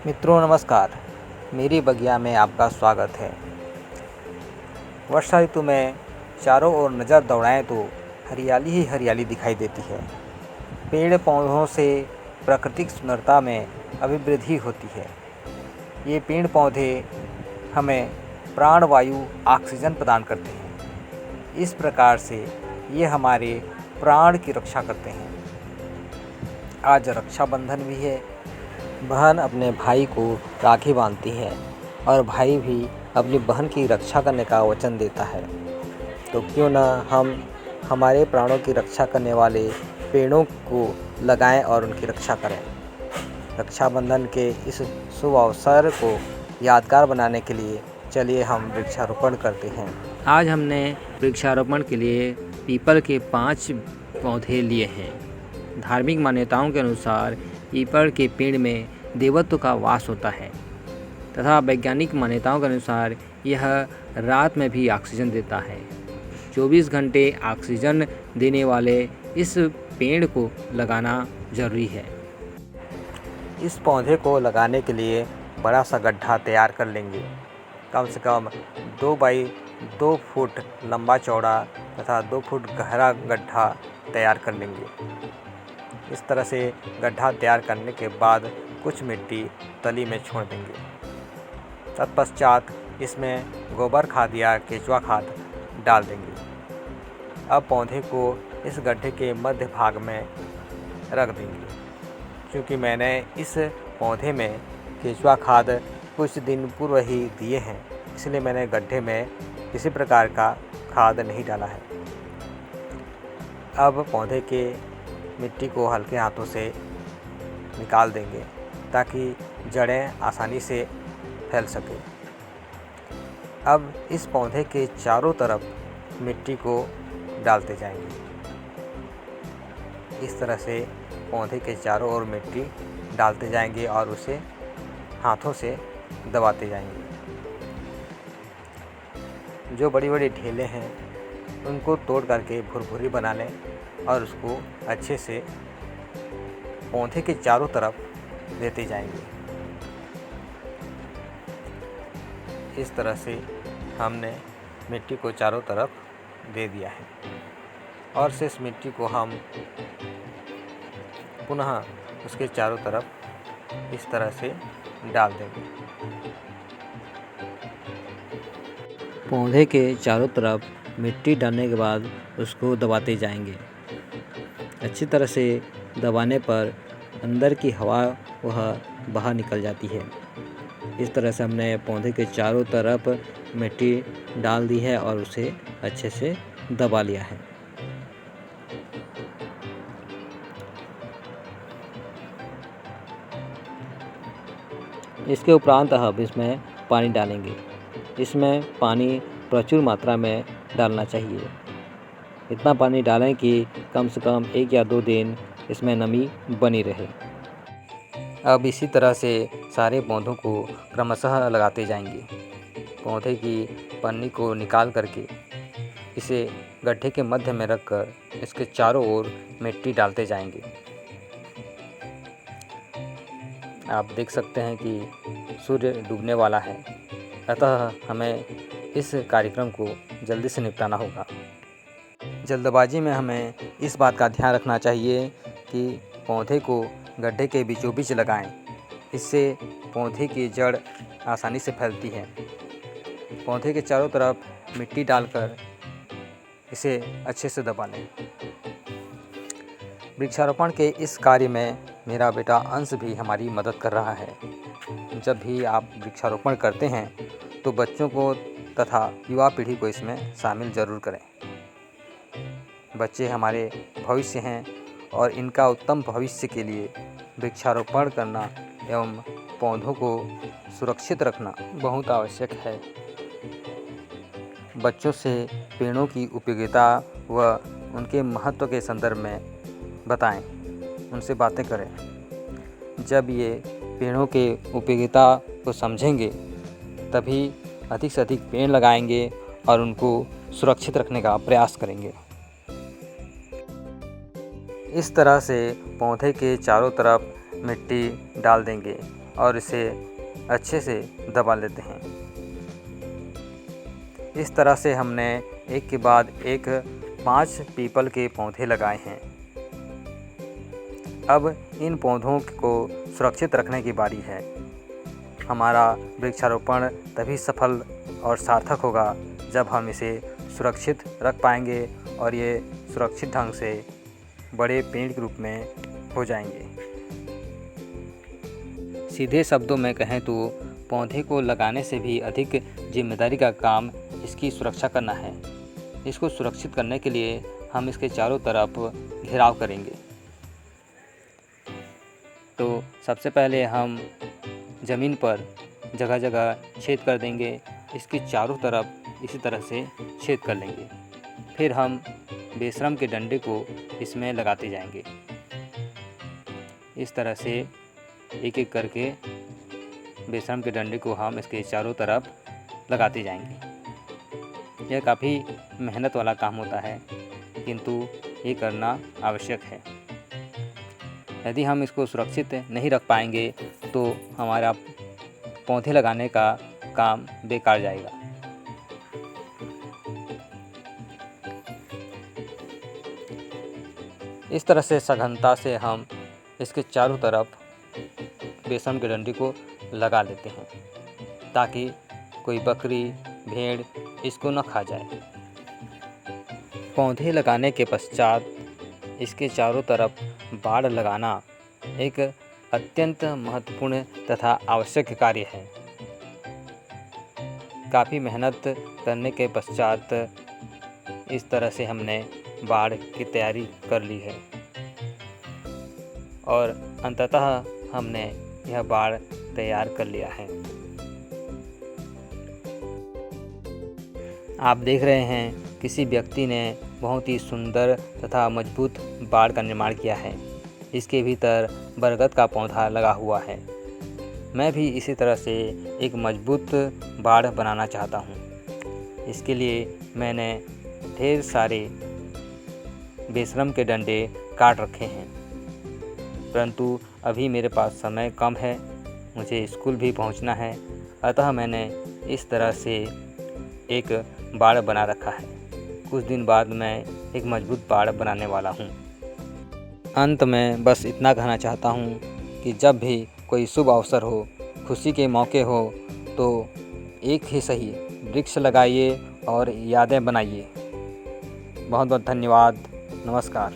मित्रों नमस्कार। मेरी बगिया में आपका स्वागत है। वर्षा ऋतु में चारों ओर नज़र दौड़ाएं तो हरियाली ही हरियाली दिखाई देती है। पेड़ पौधों से प्राकृतिक सुंदरता में अभिवृद्धि होती है। ये पेड़ पौधे हमें प्राणवायु ऑक्सीजन प्रदान करते हैं। इस प्रकार से ये हमारे प्राण की रक्षा करते हैं। आज रक्षाबंधन भी है। बहन अपने भाई को राखी बांधती है और भाई भी अपनी बहन की रक्षा करने का वचन देता है। तो क्यों न हम हमारे प्राणों की रक्षा करने वाले पेड़ों को लगाएं और उनकी रक्षा करें। रक्षाबंधन के इस शुभ अवसर को यादगार बनाने के लिए चलिए हम वृक्षारोपण करते हैं। आज हमने वृक्षारोपण के लिए पीपल के 5 पौधे लिए हैं। धार्मिक मान्यताओं के अनुसार पीपल के पेड़ में देवत्व का वास होता है तथा वैज्ञानिक मान्यताओं के अनुसार यह रात में भी ऑक्सीजन देता है। 24 घंटे ऑक्सीजन देने वाले इस पेड़ को लगाना जरूरी है। इस पौधे को लगाने के लिए बड़ा सा गड्ढा तैयार कर लेंगे। कम से कम 2 बाई 2 फुट लंबा चौड़ा तथा 2 फुट गहरा गड्ढा तैयार कर लेंगे। इस तरह से गड्ढा तैयार करने के बाद कुछ मिट्टी तली में छोड़ देंगे। तत्पश्चात इसमें गोबर खाद या केंचुआ खाद डाल देंगे। अब पौधे को इस गड्ढे के मध्य भाग में रख देंगे। क्योंकि मैंने इस पौधे में केंचुआ खाद कुछ दिन पूर्व ही दिए हैं, इसलिए मैंने गड्ढे में किसी प्रकार का खाद नहीं डाला है। अब पौधे के मिट्टी को हल्के हाथों से निकाल देंगे ताकि जड़ें आसानी से फैल सके। अब इस पौधे के चारों तरफ मिट्टी को डालते जाएंगे। इस तरह से पौधे के चारों ओर मिट्टी डालते जाएंगे और उसे हाथों से दबाते जाएंगे। जो बड़ी बड़ी ढेलें हैं उनको तोड़ करके भुरभुरी बना लें और उसको अच्छे से पौधे के चारों तरफ देते जाएंगे। इस तरह से हमने मिट्टी को चारों तरफ दे दिया है और शेष मिट्टी को हम पुनः उसके चारों तरफ इस तरह से डाल देंगे। पौधे के चारों तरफ मिट्टी डालने के बाद उसको दबाते जाएंगे। अच्छी तरह से दबाने पर अंदर की हवा वह बाहर निकल जाती है। इस तरह से हमने पौधे के चारों तरफ मिट्टी डाल दी है और उसे अच्छे से दबा लिया है। इसके उपरांत अब इसमें पानी डालेंगे। इसमें पानी प्रचुर मात्रा में डालना चाहिए। इतना पानी डालें कि कम से कम 1 या 2 दिन इसमें नमी बनी रहे। अब इसी तरह से सारे पौधों को क्रमशः लगाते जाएंगे। पौधे की पन्नी को निकाल करके इसे गड्ढे के मध्य में रखकर इसके चारों ओर मिट्टी डालते जाएंगे। आप देख सकते हैं कि सूर्य डूबने वाला है, अतः हमें इस कार्यक्रम को जल्दी से निपटाना होगा। जल्दबाजी में हमें इस बात का ध्यान रखना चाहिए कि पौधे को गड्ढे के बीचों बीच लगाएं। इससे पौधे की जड़ आसानी से फैलती है। पौधे के चारों तरफ मिट्टी डालकर इसे अच्छे से दबा लें। वृक्षारोपण के इस कार्य में मेरा बेटा अंश भी हमारी मदद कर रहा है। जब भी आप वृक्षारोपण करते हैं तो बच्चों को तथा युवा पीढ़ी को इसमें शामिल ज़रूर करें। बच्चे हमारे भविष्य हैं और इनका उत्तम भविष्य के लिए वृक्षारोपण करना एवं पौधों को सुरक्षित रखना बहुत आवश्यक है। बच्चों से पेड़ों की उपयोगिता व उनके महत्व के संदर्भ में बताएं, उनसे बातें करें। जब ये पेड़ों के उपयोगिता को समझेंगे तभी अधिक से अधिक पेड़ लगाएंगे और उनको सुरक्षित रखने का प्रयास करेंगे। इस तरह से पौधे के चारों तरफ मिट्टी डाल देंगे और इसे अच्छे से दबा लेते हैं। इस तरह से हमने एक के बाद एक 5 पीपल के पौधे लगाए हैं। अब इन पौधों को सुरक्षित रखने की बारी है। हमारा वृक्षारोपण तभी सफल और सार्थक होगा जब हम इसे सुरक्षित रख पाएंगे और ये सुरक्षित ढंग से बड़े पेड़ के रूप में हो जाएंगे। सीधे शब्दों में कहें तो पौधे को लगाने से भी अधिक जिम्मेदारी का काम इसकी सुरक्षा करना है। इसको सुरक्षित करने के लिए हम इसके चारों तरफ घेराव करेंगे। तो सबसे पहले हम ज़मीन पर जगह जगह छेद कर देंगे। इसके चारों तरफ इसी तरह से छेद कर लेंगे। फिर हम बेशरम के डंडे को इसमें लगाते जाएंगे। इस तरह से एक एक करके बेशरम के डंडे को हम इसके चारों तरफ लगाते जाएंगे। यह काफ़ी मेहनत वाला काम होता है, किंतु ये करना आवश्यक है। यदि हम इसको सुरक्षित नहीं रख पाएंगे तो हमारा पौधे लगाने का काम बेकार जाएगा। इस तरह से सघनता से हम इसके चारों तरफ बेशरम के डंडे को लगा लेते हैं ताकि कोई बकरी भेड़ इसको न खा जाए। पौधे लगाने के पश्चात इसके चारों तरफ बाड़ लगाना एक अत्यंत महत्वपूर्ण तथा आवश्यक कार्य है। काफ़ी मेहनत करने के पश्चात इस तरह से हमने बाड़ की तैयारी कर ली है और अंततः हमने यह बाड़ तैयार कर लिया है। आप देख रहे हैं किसी व्यक्ति ने बहुत ही सुंदर तथा मजबूत बाड़ का निर्माण किया है। इसके भीतर बरगद का पौधा लगा हुआ है। मैं भी इसी तरह से एक मजबूत बाड़ बनाना चाहता हूँ। इसके लिए मैंने ढेर सारे बेशरम के डंडे काट रखे हैं, परंतु अभी मेरे पास समय कम है, मुझे स्कूल भी पहुंचना है, अतः मैंने इस तरह से एक बाड़ बना रखा है। कुछ दिन बाद मैं एक मजबूत बाड़ बनाने वाला हूं। अंत में बस इतना कहना चाहता हूं कि जब भी कोई शुभ अवसर हो, खुशी के मौके हो, तो एक ही सही वृक्ष लगाइए और यादें बनाइए। बहुत बहुत धन्यवाद। नमस्कार।